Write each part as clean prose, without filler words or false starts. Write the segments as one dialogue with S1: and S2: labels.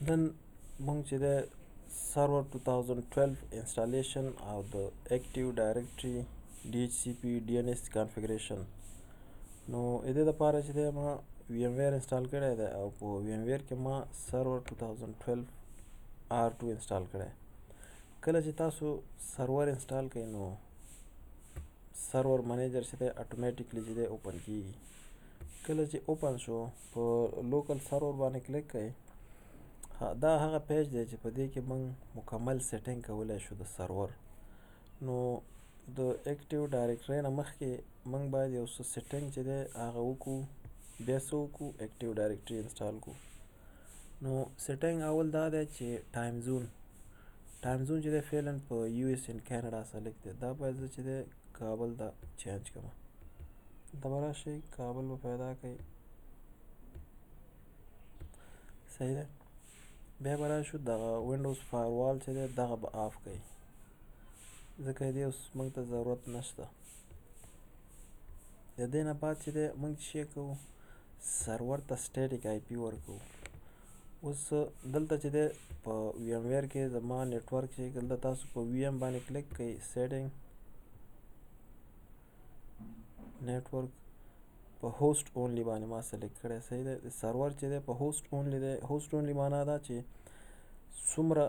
S1: Then مونږ چې د server 2012 installation او د Active Directory dhcp DNS configuration. نو د دې لپاره چې دی ما VMware انسټال کړی دی او په VMware کې ما server 2012 R2 انسټال کړی. کله چې تاسو سرور انسټال کړئ نو سرور منیجر چې دی اتوماتیکلی چې دی اوپن کیږي. کله چې اوپن شو په لوکل سرور باندې کلیک کړئ. دا هغه پیج دی چې په دې کې موږ مکمل سیټینګ کولی شو د سرور. نو د اکټیو ډایرکټرۍ نه مخکې موږ باید یو څه سیټینګ چې دی هغه وکړو، بیا څه وکړو اکټیو ډایرکټري انسټال کړو. نو سیټینګ اول دا دی چې ټایم زون چې دی فعلا په US ان کاناډا سلیکټ دی. دا باید زه چې دی کابل ته چینج کړم. دا به راشئ کابل به پیدا کړئ، صحیح دی. بیا به راشو دغه وینډوز فایروال چې دی دغه به آف کړئ، ځکه دې اوس موږ ته ضرورت نشته. د دې نه بعد چې دی موږ چې کوو سرور ته سټیټیک IP ورکوو. اوس دلته چې دی په VMware کې زما نیټورک چې دلته تاسو په VM باندې کلیک کړئ، سیټینګ نیټورک په هوست اونلی باندې ما سلیکټ کړی، صحیح دی. سرور چې دی په هوست اونلی دی. هوست اونلی معنا دا چې څومره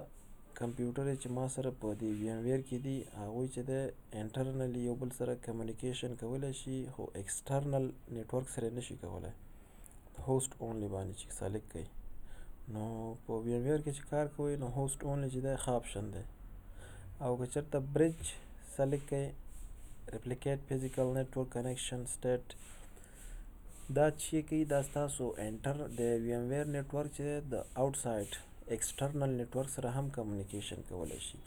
S1: کمپیوټر چې ما سره په دې VMware کې دي هغوی چې دی انټرنلی یو بل سره کمیونیکیشن کولی شي، خو ایکسټرنل نیټورک سره نشي کولی. هوست اونلی باندې چې سلیکټ کړئ نو په VMware کې چې کار کوئ نو هوست اونلی چې دی ښه آپشن دی. او که چېرته برج سلیکټ کړئ، ریپلیکیټ فزیکل نیټورک کنیکشن سټیټ، دا چې کوي دا ستاسو انټر د VMware نیټورک چې دی د آوټساید ایکسټرنل نیټورک سره هم کمیونیکیشن کولی شي.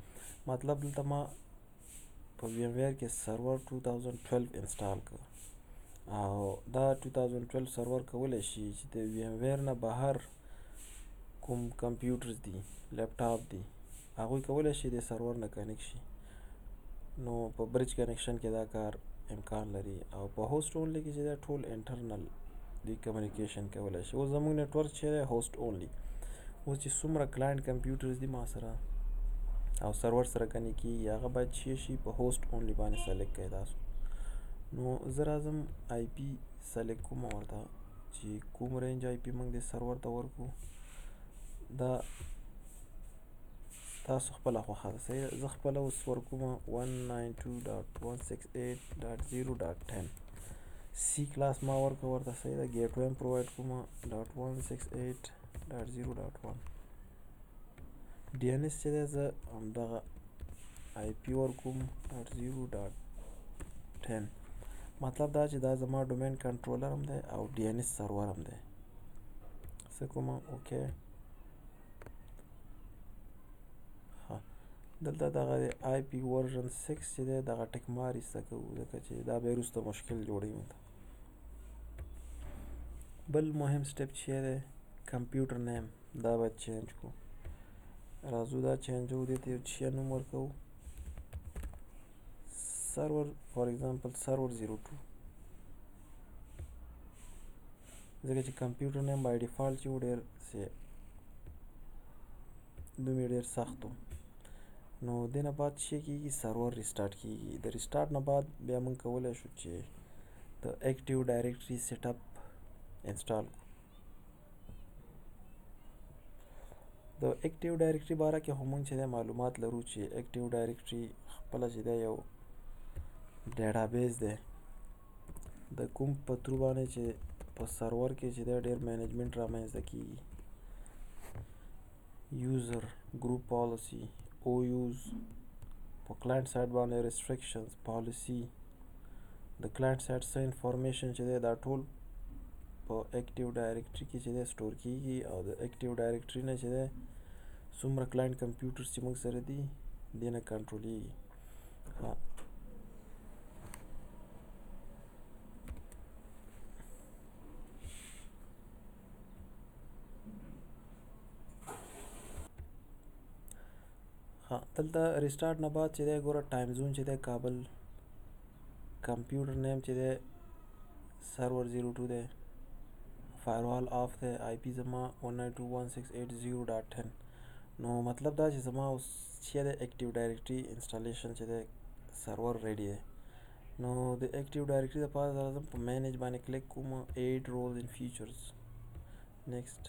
S1: مطلب دلته ما په VMware کې سرور 2012 انسټال کړ او دا 2012 سرور کولی شي چې د VMware نه بهر کوم کمپیوټرز دي، لیپټاپ دي، هغوی کولی شي د سرور نه کنیکټ شي. نو په برج کنیکشن کې دا کار امکان لري او په هوست اونلی کې چې دا ټول انټرنل دی کمیونیکیشن کولی شي. اوس زموږ نیټورک چې دی هوست اونلی. اوس چې څومره کلاینټ کمپیوټرز دي ما سره او سرور سره کنیکټ کېږي هغه باید چې شي په هوست اونلی باندې سلیکټ کړئ تاسو. نو زه راځم IP سلیکټ کوم ورته چې کوم رینج IP موږ دې سرور ته ورکړو. دا تاسو خپله خوښه ده، صحیح ده. زه خپله اوس ورکوم 192.168.0.10 C کلاس ما ورکړه ورته، صحیح ده. ګیټ وی هم پرووایډ کوم .168.0.1 DNS چې دی زه همدغه IP ورکوم .0.10. مطلب دا چې دا زما ډومین کنټرولر هم دی او DNS سرور هم دی. څه کوم اوکې. دلته دغه IP ورژن 6 چې دی دغه ټک مار ایسته کوو ځکه چې دا بیا وروسته مشکل جوړوي موږ ته. بل مهم سټپ چې دی کمپیوټر نیم، دا باید چینج کړو. راځو دا چینجو، دې ته یو څه نوم ورکوو، سرور فار ایگزامپل سرور 02، ځکه چې کمپیوټر نیم بای ډیفالټ چې و ډېر نوم یې ډېر سخت و. نو دې نه بعد چې کېږي سرور ریسټارټ کېږي. د ریسټارټ نه بعد بیا موږ کولی شو چې د اکټیو ډایرکټري سیټ اپ انسټال کړو. د اکټیو ډایرکټري باره کې خو موږ چې دی معلومات لرو چې اکټیو ډایرکټري خپله چې دی یو ډیټابیس دی د کوم په ترو باندې چې په سرور کې چې دی ډېر مینجمنټ رامنځته کېږي. یوزر ګروپ پالیسي OUs، په کلاینټ سایډ باندې ریسټریکشنز پالیسي، د کلاینټ سایډ څه انفارمیشن چې دی دا ټول په اکټیو ډایرکټري کې چې دی سټور کېږي او د اکټیو ډایرکټري نه چې دی څومره کلاینټ کمپیوټرز چې موږ سره دي دې نه کنټرولېږي. دلته ریسټارټ نه بعد چې دی ګوره ټایم زون چې دی کابل، کمپیوټر نیم چې دی سرور 02 دی، firewall off دی IP زما 192.168.0.10 نو مطلب دا چې زما اوس چې د اکټیو ډایرکټري انسټالیشن چې د سرور ریډي دی نو د اکټیو ډایرکټري دپاره راځم په مینیج باندې کلیک کوم ایډ رولز ان فیچرز نیکسټ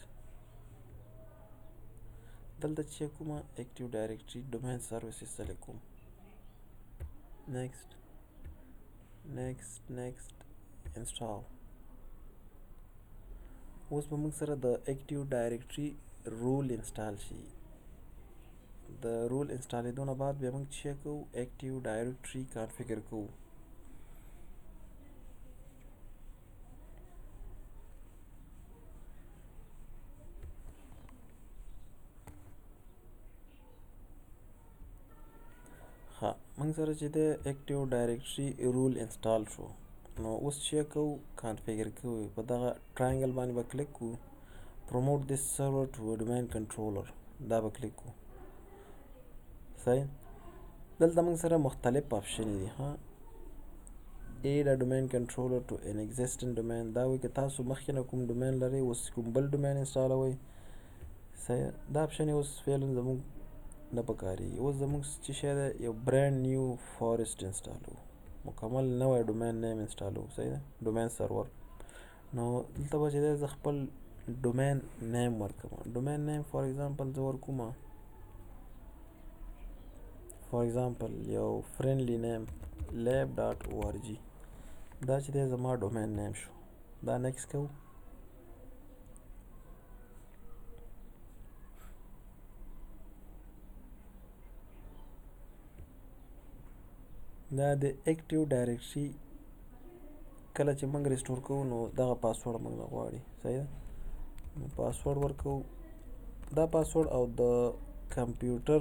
S1: دلته چې کومه اکټیو ډایرکټري ډومین سروسز سلیکټ کوم نیکسټ انسټال اوس به موږ سره د اکټیو ډایرکټري رول انسټال شي د رول انسټالیدو نه بعد بیا موږ چې کوو اکټیو ډایرکټري کانفیګر کوو ها موږ سره چې د اکټیو ډایرکټري رول انسټال شو نو اوس چې کوو کانفیګر کوو په دغه ټراینګل باندې به کلیک کوو promote this server to a domain controller دا به کلیک کوو صحیح دلته موږ سره مختلف آپشن دي ها add a domain controller to an existing domain دا وایي که تاسو مخکې نه کوم ډومین لرئ اوس کوم بل ډومین انسټالوئ صحیح دا آپشن یې اوس فعلا زموږ نه پکارېږي اوس زموږ چې شی دی یو برانډ نیو فارسټ انسټالو مکمل نوی ډومین نیم انسټالو صحیح ده ډومین سرور نو دلته به چې دی زه خپل ډومین نیم ورکوم ډومین نیم فار ایگزامپل زه ورکوم فار ایگزامپل یو فرینډلی نیم lab.org دا چې دی زما ډومین نیم شو دا نیکسټ کوو دا د اکټیو ډایرکټري کله چې موږ ریسټور کوو نو دغه پاسورډ موږ نه غواړي صحیح ده نو پاسورډ ورکوو دا پاسورډ او د کمپیوټر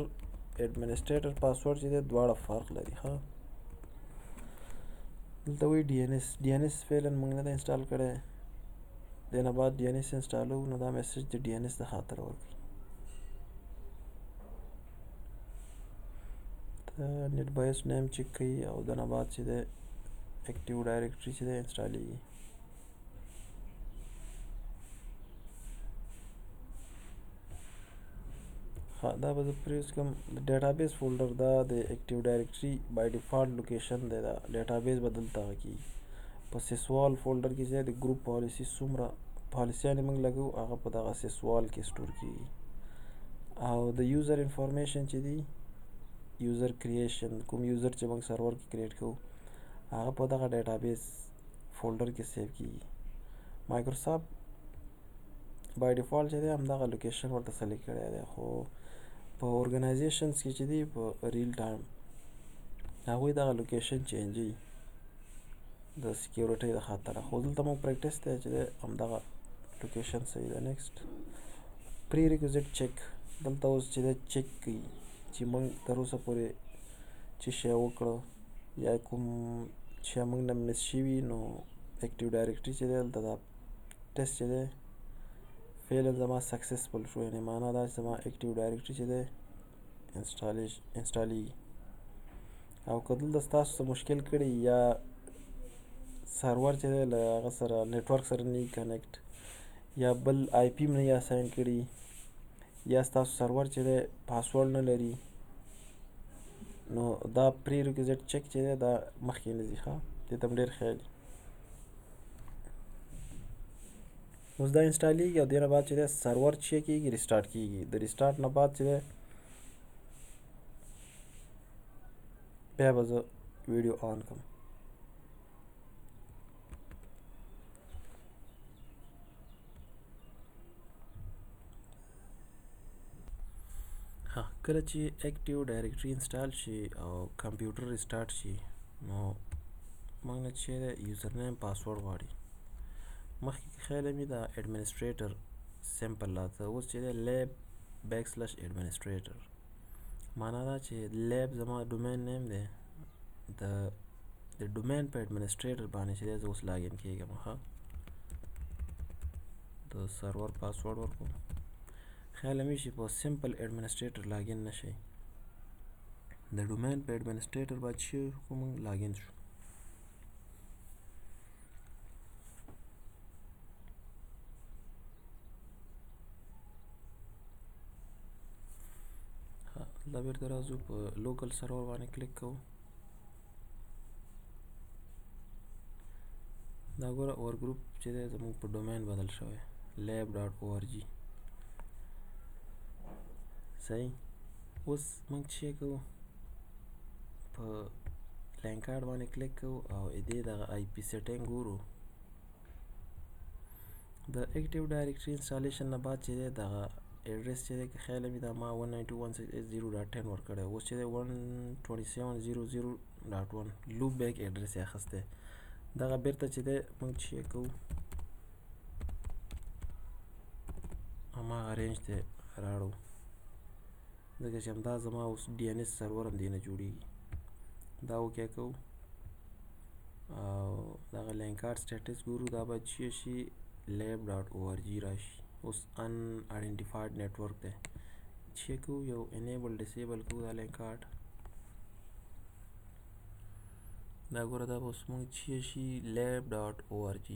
S1: ایډمنسټریټر پاسورډ چې دی دواړه فرق لري ها دلته وایي ډي ان اس فعلا موږ نه دی انسټال کړی دې نه بعد ډي ان اس انسټالو نو دا میسج د ډي ان اس د خاطره ورکوي نیټ بایس نیم چک کوي او د نه بعد چې دی اکټیو ډایرکټري چې دی انسټالیږي ها دا به زه پریوز کوم د ډیټابیس فولډر دا د اکټیو ډایرکټري بای ډیفالټ لوکیشن دی دا ډیټابیس به دلته کېږي په سیسوال فولډر کې چې د ګروپ پالیسي څومره پالیسیانې موږ لګو هغه په دغه سیسوال کې سټور کېږي او د یوزر انفارمیشن چې دی یوزر کریشن کوم یوزر چې موږ سرور کې کریټ کوو هغه په دغه ډیټابیس فولډر کې سیو کېږي مایکروسافټ بای ډیفالټ چې دی همدغه لوکیشن ورته سلیکټ کړی دی خو په اورګنایزیشنز کې چې دی په ریل ټایم هغوی دغه لوکیشن چینجوي د سکیورټۍ د خاطره خو دلته موږ پریکټس دی چې دی همدغه لوکیشن صحیح ده نیکسټ پری ریکوزیټ چک دلته اوس چې دی چک کوي چې موږ تر اوسه پورې چې شی وکړه یا کوم شی موږ نه مس شوي نو اکټیو ډایرکټري چې دی دلته دا ټیسټ چې دی فعلا زما سکسسفل شو یعنې معنا دا چې زما اکټیو ډایرکټري چې دی انسټالیږي او که دلته ستاسو څه مشکل کړي یا سرور چې دی له هغه سره نیټورک سره نه وي کنیکټ یا بل آی پی م نه وي اساین کړي یا ستاسو سرور چې دی پاسورډ نه لري نو دا پری ریکوزیټ چک چې دی دا مخکې نه ځي ښه دې ته م ډېر خیال وي اوس دا انسټالیږي او دې نه بعد چې دی سرور چې کېږي ریسټارټ کېږي د ریسټارټ نه بعد چې دی بیا به زه ویډیو آن کړم ها کله چې اکټیو ډایرکټري انسټال شي او کمپیوټر ریسټارټ شي نو موږ نه چې دی یوزر نیم پاسورډ غواړي مخکې که خیال مې د ایډمنسټریټر سمپل راته اوس چې دی لیب بیک سلش ایډمنسټریټر معنا دا چې لیب زما ډومین نیم دی د ډومین په ایډمنسټریټر باندې چې دی زه اوس لاګین کېږم ښه د سرور پاسورډ ورکوم خیال مې شي په سمپل ایډمنسټریټر لاګین نه شي د ډومین په ایډمنسټریټر باید چې کوم لاګین شو دلته بیرته راځو په لوکل سرور باندې کلیک کوو. دا ګوره اور ګروپ چې دی زموږ په ډومین بدل شوی lab.org. صحیح. اوس موږ چې کوو په لینک کارت باندې کلیک کوو او دې دغه آی پی سیټینګ ګورو. د اکټیو ډایرکټري انسټالیشن نه بعد چې دی دغه ایډرس چې دی که خیال مې دا ما 192.168.0.10 ورکړی، اوس چې دی 127.0.0.1 لوپ بیک ایډرس یې اخیستی. دغه بیرته چې دی موږ چې کوو هماغه رینج ته راړو، ځکه چې همدا زما اوس ډي ان ایس سرور هم دې نه جوړېږي. دا اوکې کوو او دغه لینک کارت سټیټس ګورو. دا باید چې شي lab.org راشي. اوس ان آیډنټیفاید نیټورک دی، چې کوو یو انیبل ډسیبل کوو دا لینک کارت. دا ګوره دا به اوس موږ چې شي lab.org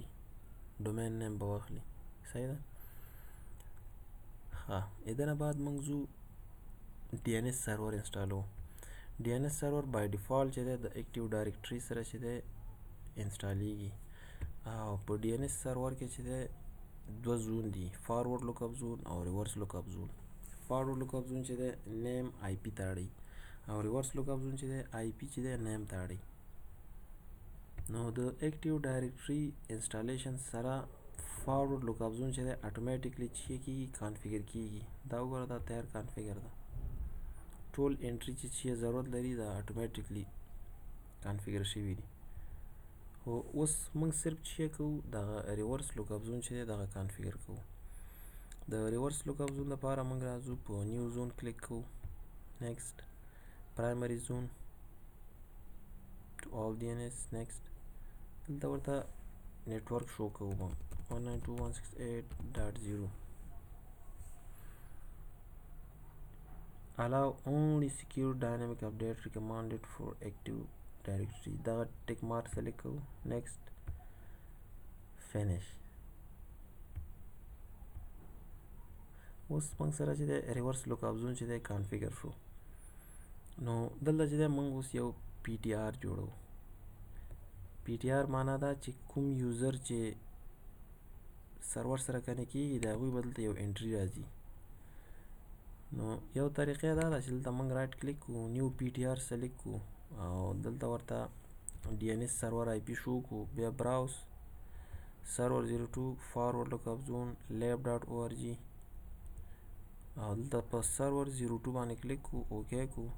S1: ډومین نیم به واخلي. صحیح ده. ښه، دنه بعد موږ ځو ډي ان ایس سرور انسټالو. ډي ان ایس سرور بای ډیفالت چې دی د اکټیو ډایرکټري سره چې دی انسټالیږي. او په ډي ان ایس سرور کې چې دی دوه زون دي، فارورډ لوک اپ زون او ریورس لوک اپ زون. فارورډ لوک اپ زون چې دی نیم آی پی تاړي او ریورس لوک اپ زون چې دی آی پی چې دی نیم تاړي. نو د اکټیو ډایرکټري انسټالیشن سره فارورډ لوک اپ زون چې دی اتوماتیکلی چې کیږي کانفیګر کیږي. دا وګوره دا تیار کانفیګر ده، ټول انټری چې ضرورت لري دا اتوماتیکلی کانفیګر شوي دي. خو اوس موږ صرف چې کوو دغه ریورس لوک اپ زون چې دی دغه کانفیګر کوو. د ریورس لوک اپ زون لپاره موږ راځو په نیو زون کلیک کوو. نیکسټ پرایمری زون ټو آل ډي ان ایس. نیکسټ دلته ورته نیټورک شو کوو موږ 192.168.0. allow only secure dynamic update recommended for active directory. دا ټیک مارک سلیکټ کوو. نیکسټ فینیش. اوس موږ سره چې دی ریورس لوک اپ زون چې دی کانفیګر شو. نو دلته چې دی موږ اوس یو پی ټي آر جوړو. پی ټي آر معنا دا چې کوم یوزر چې سرور سره کنیکټ کیږي د هغوی به دلته یو انټري راځي. نو یو طریقه دا ده چې دلته موږ رایټ کلیک کوو، نیو پی ټي آر سلیکټ کوو او دلته ورته ډي ان ایس سرور آی پی شو کوو. بیا براوس سرور 02 فارورډ لوک اپ زون lab.org او دلته په سرور 02 باندې کلیک کوو. اوکې کوو.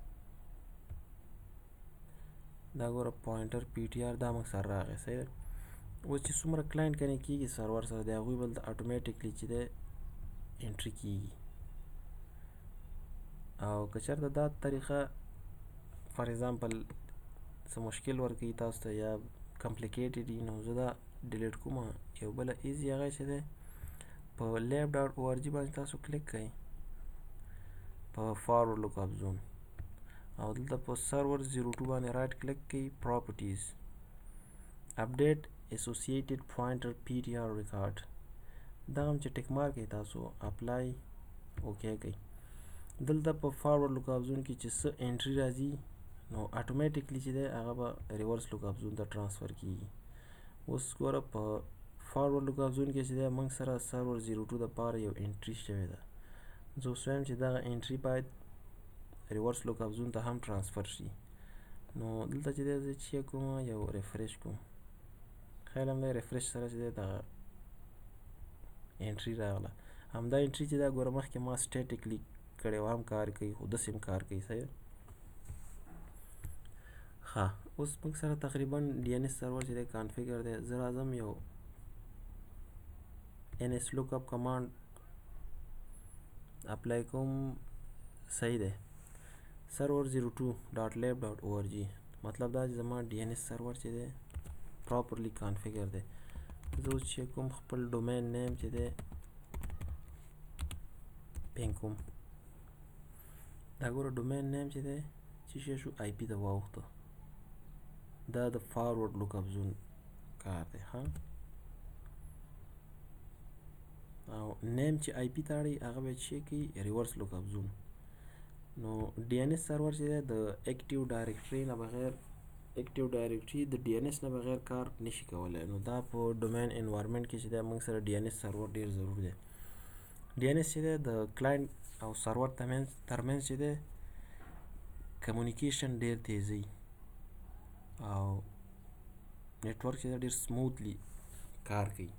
S1: دا ګوره پوینټر پی ټي آر دا موږ سره راغی. صحیح ده. اوس چې څومره کلاینټ کنیکټ کیږي سرور سره د هغوی به دلته اتوماتیکلی چې دی انټري کیږي. او که چېرته دا طریقه فار ایگزامپل څه مشکل ورکوي تاسو ته یا کمپلیکیټډ وي، نو زه دا ډیلیټ کوم. یو بله ایزي هغه چې دی په lab.org باندې تاسو کلیک کوئ په فارورډ لوک اپ زون او دلته په سرور 02 باندې رایټ کلیک کوئ. پراپرټیز اپډیټ اسوسییټډ پوینټر پی ټي آر ریکارډ. دغه هم چې ټیک مارک کوئ تاسو اپلای اوکې کوئ. دلته په فارورډ لوک اپ زون کې چې څه انټري راځي نو اتوماتیکلی چې دی هغه به ریورس لوک اپ زون ته ټرانسفر کیږي. اوس ګوره په فارورډ لوک اپ زون کې چې دی موږ سره سرور 02 دپاره یو انټري شوې ده. زه اوس وایم چې دغه انټري باید ریورس لوک اپ زون ته هم ټرانسفر شي. نو دلته چې دی زه چې کوم یو ریفریش کوم، خیال هم دی ریفریش سره چې دی دغه انټري راغله. همدا انټري چې دا ګوره مخکې ما سټیټیکلی کړی و هم کار کوي، خو داسې هم کار کوي. صحیح. ښه، اوس موږ سره تقریبا ډي ان ایس سرور چې دی کانفیګر دی. زه راځم یو ان ایس لوک اپ کمانډ اپلای کوم. صحیح دی. سرور 02.lab.org مطلب دا چې زما ډي ان ایس سرور چې دی پراپرلی کانفیګر دی. زه اوس چې کوم خپل ډومین نیم چې دی پین کوم. دا ګوره ډومین نیم چې دی چې شی شو آی پی ته واوښته. دا د فارورډ لوک اپ زون کار دی. ها، او نیم چې آی پی تاړي هغه به چې کوي ریورس لوک اپ زون. نو ډي ان اس سرور چې دی د اکټیو ډایرکټري نه بغیر اکټیو ډایرکټري د ډي ان اس نه بغیر کار نشي کولی. نو دا په ډومین انوایرمنټ کې چې دی موږ سره ډي ان اس سرور ډېر ضرور دی. ډي ان اس چې دی د کلاینټ او سرور ترمنځ چې دی کمیونیکیشن ډېر تیزوي او نیټورک چې دی ډېر سموتلی کار کوي.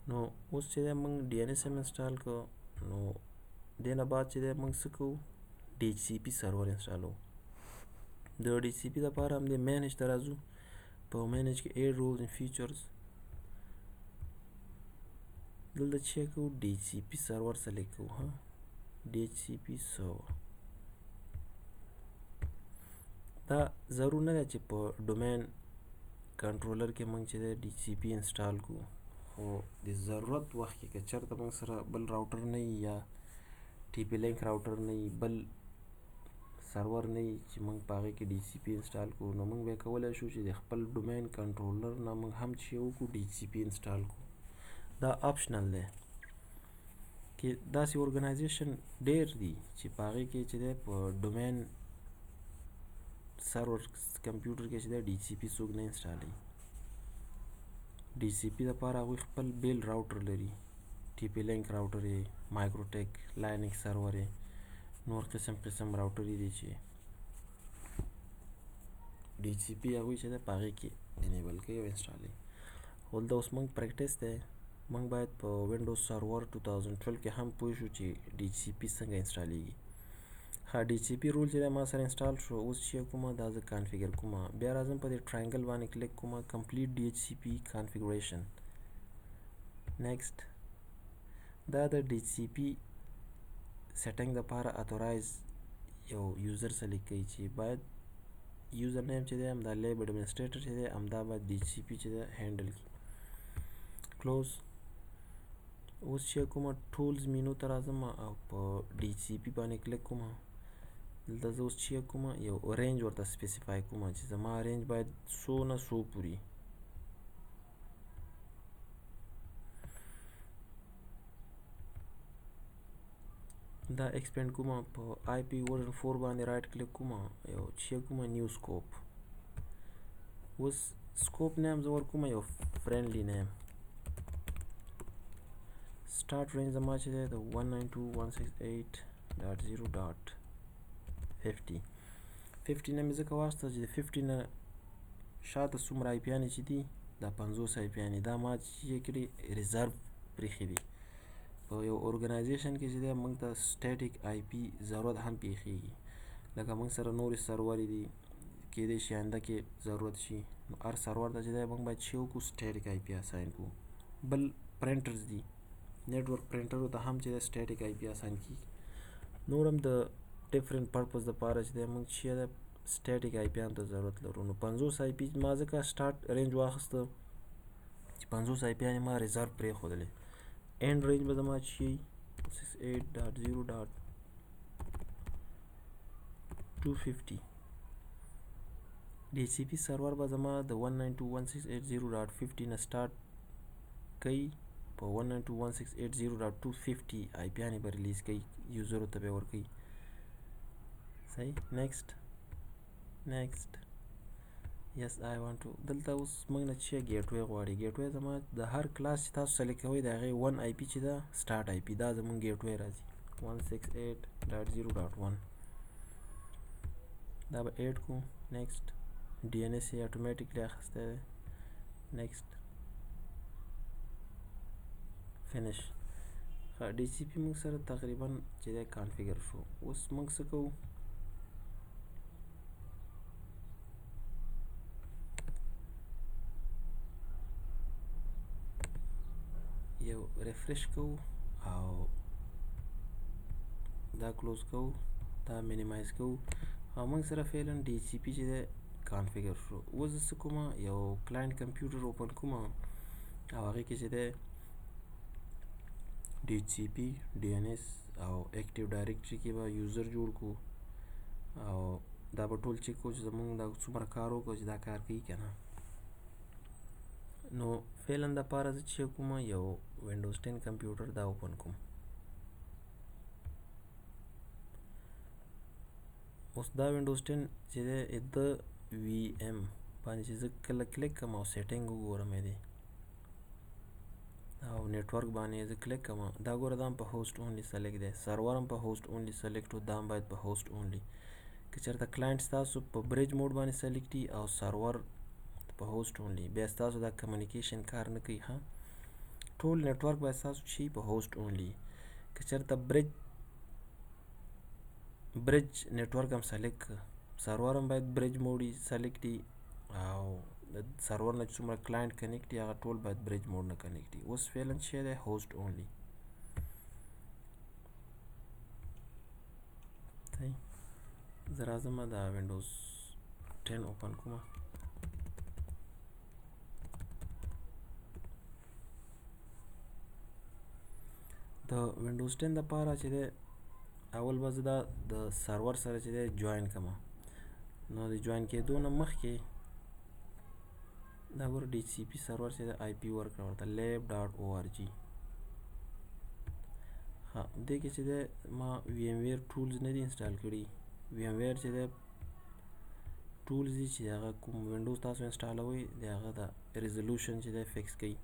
S1: نو اوس چې دی موږ ډي ان اس هم انسټال کړو، نو دې نه بعد چې دی موږ څه کوو، ډي ایچ سی پي سرور انسټالوو. د ډي ایچ سی پي دپاره هم د مینیج ته راځو. په مینیج کې ایډ رولز اینډ فیچرز دلته چې کوو ډي ایچ سی پي سرور سلیکټ کوو. ها ډي ایچ سی پي سرور دا ضرور نه دی چې په ډومین کنټرولر کې موږ چې دی ډي ایچ سی پي انسټال کوو، خو د ضرورت وخت کې که چېرته موږ سره بل راوټر نه وي یا ټي پي لینک راوټر نه وي، بل سرور نه وي چې موږ په هغې کې ډي سی پي انسټال کړو، نو موږ بیا کولی شو چې د خپل ډومین کنټرولر نه موږ هم چې وکړو ډي سی پي انسټال کړو. دا آپشنل دی. کې داسې ارګنایزیشن ډېر دي چې په هغې کې چې دی په ډومین سرور کمپیوټر کې چې دی ډي سی پي څوک نه انسټالوي. ډي سی پي دپاره هغوی خپل بیل راوټر لري، ټي پي لینک راوټر یې، مایکروټیک، لاینکس سرور یې، نور قسم قسم راوټرې دي چې ډي سی پي هغوی چې دی په هغې کې انیبل کوي او انسټالوي. خو دلته اوس موږ پریکټس دی، موږ باید په وینډوز سرور 2012 کې هم پوه شو چې ډي سی پي څنګه انسټالیږي. ها ډي سی پي رول چې دی ما سره انسټال شو. اوس چې کومه دا زه کانفیګر کومه، بیا راځم په دې ټراینګل باندې کلیک کومه، کمپلیټ ډي ایچ سی پي کانفیګریشن، نیکسټ. دا د ډي سی پي سیټینګ دپاره اتورایز یو یوزر سلیکټ کوي چې باید یوزر نیم چې دی همدا لیب ایډمنسټریټر چې دی همدا باید ډي سی پي چې دی هینډل کړي. کلوز. اوس چې کومه ټولز مینو ته راځم او په ډي سی پي باندې کلیک کوم. دلته زه اوس چې کومه یو رینج ورته سپیسیفای کوم چې زما رینج باید څو نه څو پورې. دا ایکسپینډ کوم په آی پی ورژن 4 باندې رائټ کلیک کوم یو چې کوم نیو سکوپ. اوس سکوپ نیم زه ورکوم یو فرینډلی نیم. سٹارټ رینج زما چې دی د 192.168.0.50 50 نه مې ځکه واخیسته چې د 50 نه شاته څومره آی پیانې چې دي دا 50 آی پیانې دا ما چې کړي ریزرو پرېښي دي. په یو ارګنایزیشن کې چې دی موږ ته سټیټیک آی پي ضرورت هم پېښېږي، لکه موږ سره نورې سرورې دي کېدای شي آینده کې ضرورت شي. نو هر سرور ته چې دی موږ باید چې وکړو سټیټیک آی پي اساین کړو. بل پرنټرز دي، نیټورک پرنټرو ته هم چې دی سټیټیک آی پي اساین کېږي. نور هم د ډفرنٹ پرپز دپاره چې دی موږ چې دی سټیټیک آی پیانو ته ضرورت لرو. نو 50 آی پي ما ځکه سټارټ رینج واخیسته چې 50 آی پیانې ما ریزرو پرېښودلې. اینڈ رینج به زما چې 68.0.250. ډي سی پي سرور به زما د 192.168.0.50 نه سټارټ کوي، په 192.168.0.250 آی پیانې به ریلیز کوي، یوزرو ته به یې ورکوي. صحیح. نیکسټ نیکسټ یس آی وانټ ټو. دلته اوس موږ نه چې ګیټ وی غواړي. ګیټ وی زما د هر کلاس چې تاسو سلیکټ کوئ د هغې 1 آی پي چې ده سټارټ آی پي دا زموږ ګیټ وی راځي 168.0.1 دا به ایډ کو. نیکسټ. ډي ان اس یې اټومیټیکلی اخیستی دی. نیکسټ فینش. ډي سی پي موږ سره تقریبا چې دی کانفیګر شو. اوس موږ څه کوو، یو ریفرش کوو او دا کلوز کوو، دا مینیمایز کوو او موږ سره فعلا ډي سی پي چې دی کانفیګر شو. اوس زه څه کوم، یو کلاینټ کمپیوټر اوپن کوم او هغې کې چې دی ډي سی پي، ډي ان اس او اکټیو ډایرکټري کې به یوزر جوړ کړو او دا به ټول چیک کوو چې زموږ دا څومره کار وکړو چې دا کار کوي که نه. نو فعلا دپاره زه چې کوم یو وینډوز 10 کمپیوټر دا اوپن کوم. اوس دا وینډوز 10 چې دی د وي ایم باندې چې زه کله کلیک کوم او سیټینګ وګورم دی او نیټورک باندې زه کلیک کوم دا ګوره دا هم په هوسټ اونلی سلیکټ دی سرور هم په هوسټ اونلی سلیکټ و دا هم باید په هوسټ اونلی که چېرته کلاینټ ستاسو په بریج موډ باندې سلیکټ وي او سرور په هوسټ اونلی بیا ستاسو دا کمیونیکیشن کار نه کوي ها ټول نیټورک باید ستاسو شي په هوسټ اونلی که چېرته بریج نیټورک هم سلیکټ سرور هم باید بریج موډ سلیکټ وي او د سرور نه چې څومره کلاینټ کنیکټ وي هغه ټول باید بریج موډ نه کنیکټ وي اوس فعلا شی دی هوسټ اونلی زه راځم دا وینډوز 10 اوپن کوم د وینډوز 10 دپاره چې دی اول به زه دا د سرور سره چې دی جوین کوم نو د جوین کېدو نه مخکې دا ګوره dhcp سرور چې دی آی پی ورکړه ورته lab.org ها دې کې چې دی ما وی ایم ویر ټولز نه دي انسټال کړي وی ایم ویر چې دی ټولز دي چې هغه کوم وینډوز تاسو انسټالوئ د هغه د ریزولوشن چې دی فکس کوي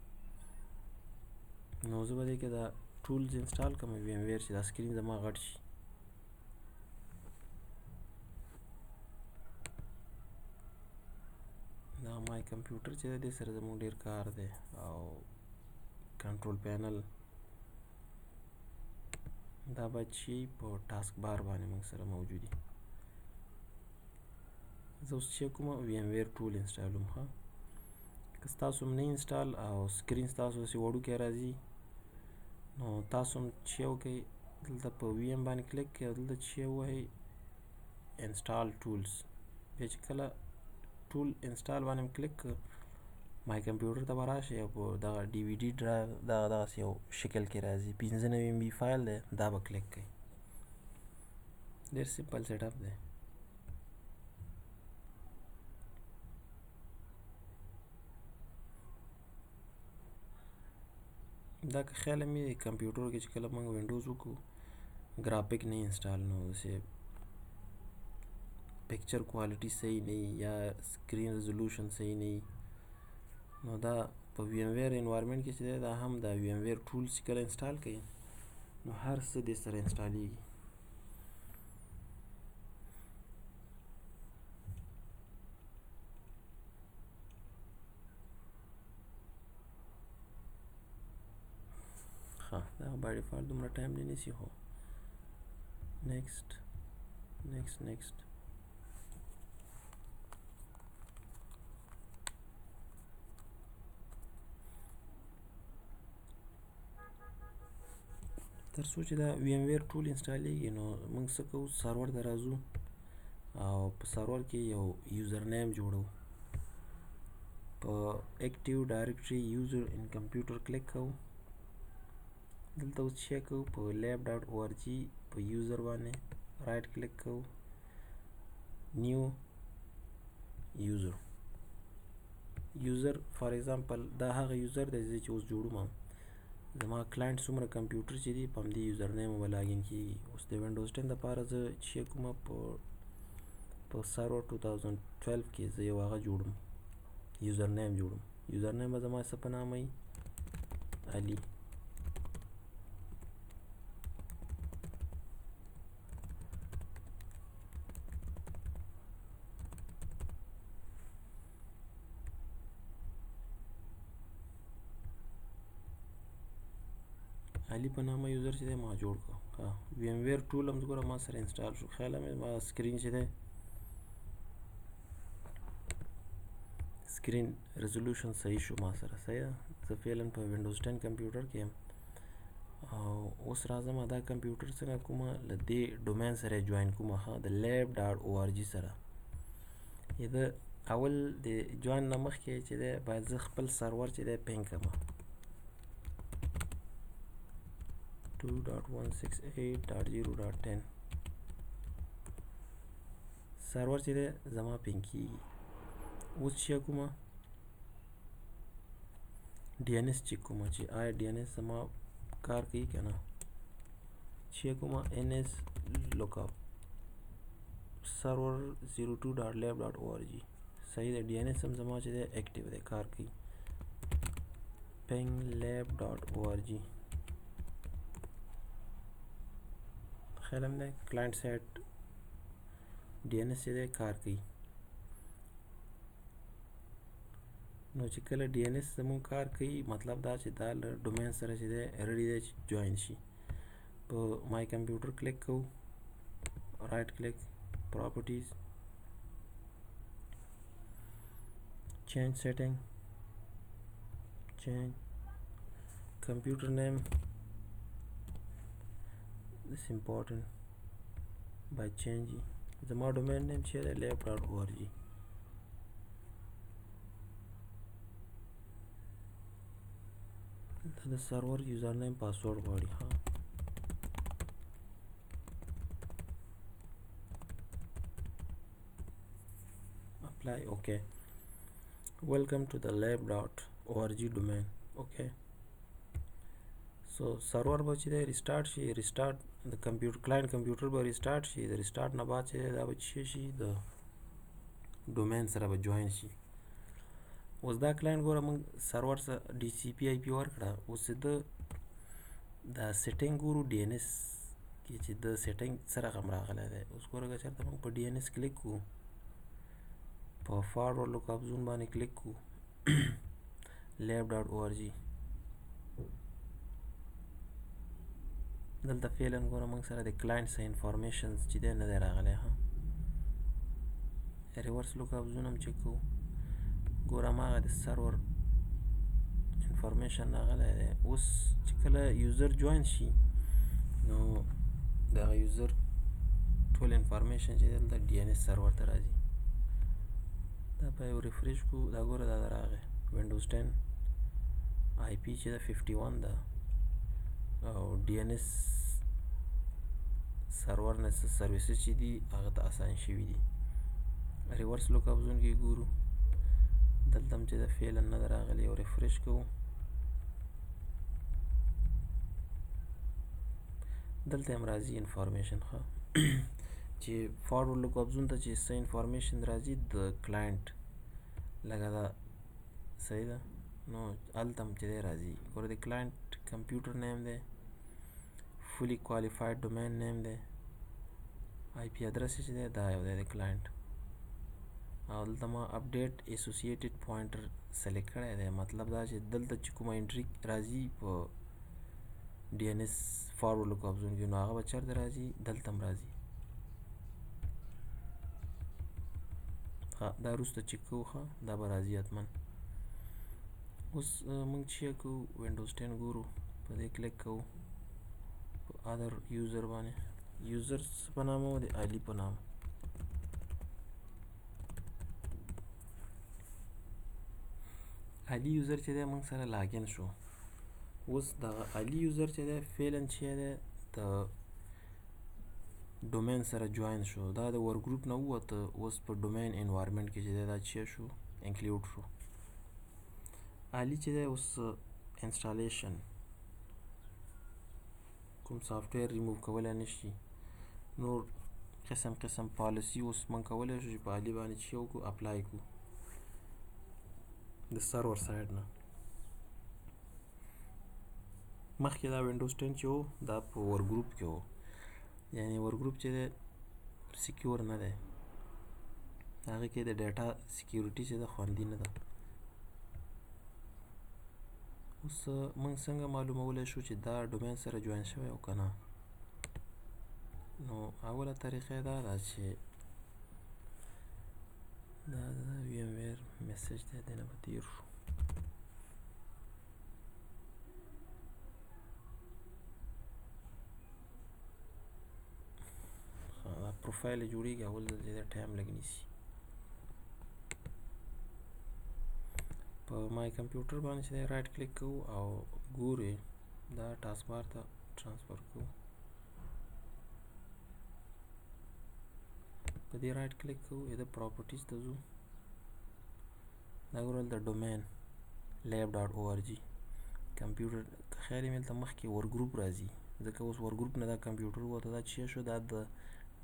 S1: نو زه به دې کې دا ټولز انسټال کوم وی ایم ویر چې دا سکرین زما غټ شي دا مای کمپیوټر چې دی سره زموږ ډیر کار دی او کنټرول پینل دا باید شي په ټاسک بار باندې موږ سره موجودي زه اوس چې کومه وی ایم ویر ټول انسټالوم ها که ستاسو هم نه انسټال او سکرین ستاسو داسې وړوکی راځي نو تاسو هم چې وکئ دلته په وی ایم باندې کلیک کړئ او دلته چې ووهئ انسټال ټولز بیا چې کله ټول انسټال باندې هم کلیک کړ مای کمپیوټر ته به راشئ او په دغه ډي وي ډي ډرایو دغسې یو شکل کې راځي 95 MB فایل دی دا به کلیک کړئ ډېر سمپل سیټ اپ دی دا که خیال مې کمپیوټر کې چې کله موږ وینډوز وکړو ګرافیک نه انسټال نو داسې پکچر کوالټي صحیح نه وي یا سکرین ریزولوشن صحیح نه وي نو دا په وی ایم ویر انوایرمنټ کې چې دی دا هم دا وی ایم ویر ټولز چې کله انسټال کوي نو هر څه دې سره انسټالیږي ها دا بای ډیفالت دومره ټایم نه نیسي خو نیکسټ تر څو چې دا وی ایم ویر ټول انسټالیږي نو موږ څه کوو سرور ته راځو او په سرور کې یو یوزر نیم جوړو په اکټیو ډایرکټري یوزر ان کمپیوټر کلیک کوو دلته اوس چې کوو په lab.org په یوزر باندې رائټ کلیک کوو نیو یوزر فار ایگزامپل دا هغه یوزر دی چې اوس جوړوم زما کلاینټ څومره کمپیوټر چې دی په همدې یوزر نیم به لاګین کېږي اوس د وینډوز 10 دپاره زه چې کومه په سرور 2012 کې زه یو هغه جوړم یوزر نیم به زما څه په نامه وي علي علي په نامه یوزر چې دی ما جوړ کړ ها وی ایم ویر ټول هم ګوره ما سره انسټال شو خیال مې ما سکرین چې دی سکرین ریزولوشن صحیح شو ما سره صحیح ده زه فعلا په وینډوز 10 کمپیوټر کې یم او اوس راځم دا کمپیوټر څنګه کومه له دې ډومین سره جوین کوم ها د lab.org سره دا اول د جوین نه مخکې چې دی باید زه خپل سرور چې دی پینګ کړم 2.168.0.10 سرور چې دی زما پینګ کېږي اوس چې کومه ډي ان ایس چیک کومه چې آیا ډي ان ایس زما کار کوي که نه چې کومه ان ایس لوک اپ server 02.lab.org صحیح ده DNS هم زما چې ده اکټیو ده کار کوي pinglab.org خیال هم ده کلاینټ سایت DNS چې ده کار کوي نو چې کله DNS زمون کار کوي مطلب دا چې دا له ډومین سره چې ده ریډي ده چې جوین شي په مای کمپیوټر کلیک کوو رائټ کلیک properties change setting change computer name this is important by changing زما domain name چې ده lab.org د سرور یوزر نیم پاسورډ غواړي ها apply okay welcome to the lab.org domain okay so server به چې دی ریسټارټ شي ریسټارټ د کمپیوټر کلاینټ کمپیوټر به ریسټارټ شي د ریسټارټ نه بعد چې دا به شي د ډومین سره به جوین شي اوس دا کلاینټ ګوره موږ سرور سره dhcp IP ورکړه اوس د سیټینګ ګورو DNS کې چې د سیټینګ سره هم راغلی دی اوس ګوره که چېرته موږ په DNS کلیک کړو په فارورډ لوکاپ زون باندې کلیک کړو lab.org دلته فعلا ګوره موږ سره د کلاینټ څه انفارمیشنز چې دی نه دی راغلی ها ریورس لوکاپ زون هم چک کوو ګوره هماغه د سرور انفارمیشن راغلی دی اوس چې کله یوزر جوین شي نو دغه یوزر ټول انفارمیشن چې دلته DNS سرور ته راځي دا به یو ریفریش کو دا ګوره دا راغی وینډوز 10 IP چې ده 51 ده او DNS سرور نه سرویسز چې دي هغه ته اساین شوي دي ریورس لوکاپ زون کې ګورو دلته هم چې ده فعلا نه ده راغلی او ریفریش کوو دلته هم راځي انفارمیشن ښه چې فارورډ لوکاپ زون ته چې څه انفارمیشن راځي د کلاینټ لکه دا صحیح ده نو هلته هم چې دی راځي ګوره د کلاینټ کمپیوټر نیم دی فولي کوالیفاید ډومین نیم دی IP ادرس چې دی دا یو دی د کلاینټ او دلته ما اپډیټ اسوسییټډ پوینټر سلیکټ کړی دی مطلب دا چې دلته چې کومه انټري راځي په DNS فارورډ لوکاپ زون کې نو هغه به چېرته راځي دلته هم راځي ها دا وروسته چک کوو ښه دا به راځي حتما اوس موږ چې کوو وینډوز 10 ګورو په دې کلیک کوو په ادر یوزر باندې یوزر په نام او د علي په نام علي یوزر چې دی موږ سره لاګین شو اوس دغه علي یوزر چې دی فعلا چې دی د ډومین سره جوین شو دا د ور ګروپ نه ووته اوس په ډومین انوایرمنټ کې چې دی دا چې شو انکلوډ شو علي چې دی اوس انسټالیشن کوم سافټویر ریموو کولی نه شي نور قسم قسم پالیسی اوس موږ کولی شو چې په علي باندې چې وکړو اپلای کړو د سرور سایډ نه مخکې دا وینډوز 10 چې و دا په ور ګروپ کې و یعنی ور ګروپ چې دی سکیور نه دی هغه کې د ډیټا سکیورټي چې ده خوندي نه ده اوس موږ څنګه معلومولی شو چې دا ډومین سره جوین شوی او که نه نو اوله طریقه دا ده چې دا د ویم ویر میسج دی دې نه به تیر شو دا پروفایل یې جوړېږي اول ځل چې دی ټایم لږ نیسي په مای کمپیوټر باندې چې دی رایټ کلیک کوو او ګورئ دا ټاسک بار ته ټرانسفر کوو په دې رایټ کلیک کوو یا د پراپرټیز ته ځو دا ګورئ د ډومین lab.org کمپیوټر که خیال یې دلته مخکې ور ګروپ راځي ځکه اوس ور ګروپ نه دا کمپیوټر وته دا چې شو دا د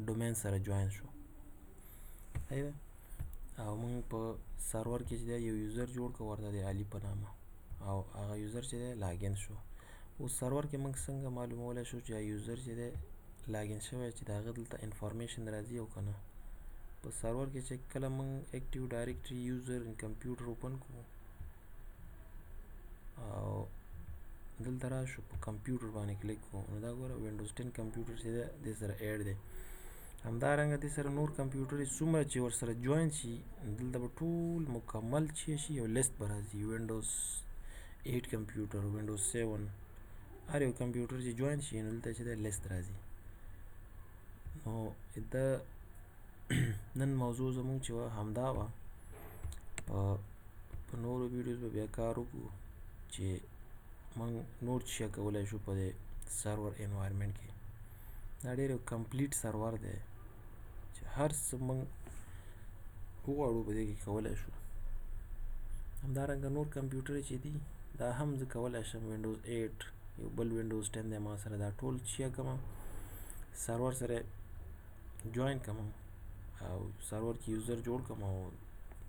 S1: ډومین سره جوین شو صحیح ده. او موږ په سرور کې چې یو یوزر جوړ کړ ورته د علي په نامه، او هغه یوزر چې دی لاګین شو. اوس سرور کې موږ څنګه معلومولی شو چې یوزر چې دی لاګین شوی چې د هغه دلته انفارمیشن راځي او که نه. په سرور کې چې کله موږ اکټیو ډایرکټري یوزر ان کمپیوټر اوپن کړو او دلته راشو په کمپیوټر باندې کلیک کوو، نو دا ګوره وینډوز 10 کمپیوټر چې دی دې سره ایډ دی. همدارنګه دې سره نور کمپیوټر څومره چې ورسره جوین شي دلته به ټول مکمل چې شي یو لیست به راځي. وینډوز 8 کمپیوټر، وینډوز 7، هر یو کمپیوټر چې جوین شي نو دلته چې دی لیست راځي. نو دا نن موضوع زمونږ چې وه همدا وه. په نورو ویډیوز به بیا کار وکړو چې موږ نور څه شی کولی شو په دې سرور انوایرمنټ کې. دا ډېر یو کمپلیټ سرور دی چې هر څه موږ وغواړو په دې کې کولی شو. همدارنګه نور کمپیوټر چې دي دا هم زه کولی شم. وینډوز 8 یو بل وینډوز 10 دی ما سره، دا ټول چې کوم سرور سره جوین کوم او سرور کې یوزر جوړ کوم او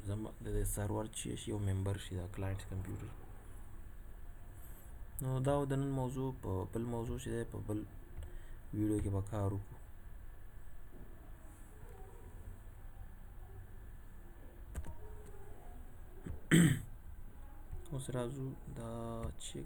S1: زما د سرور چې شي یو ممبر شي دا کلاینټ کمپیوټر. نو دا د نن موضوع. په بل موضوع چې دی په بل ویډیو کې به کار وکړو. اوس راځو دا چې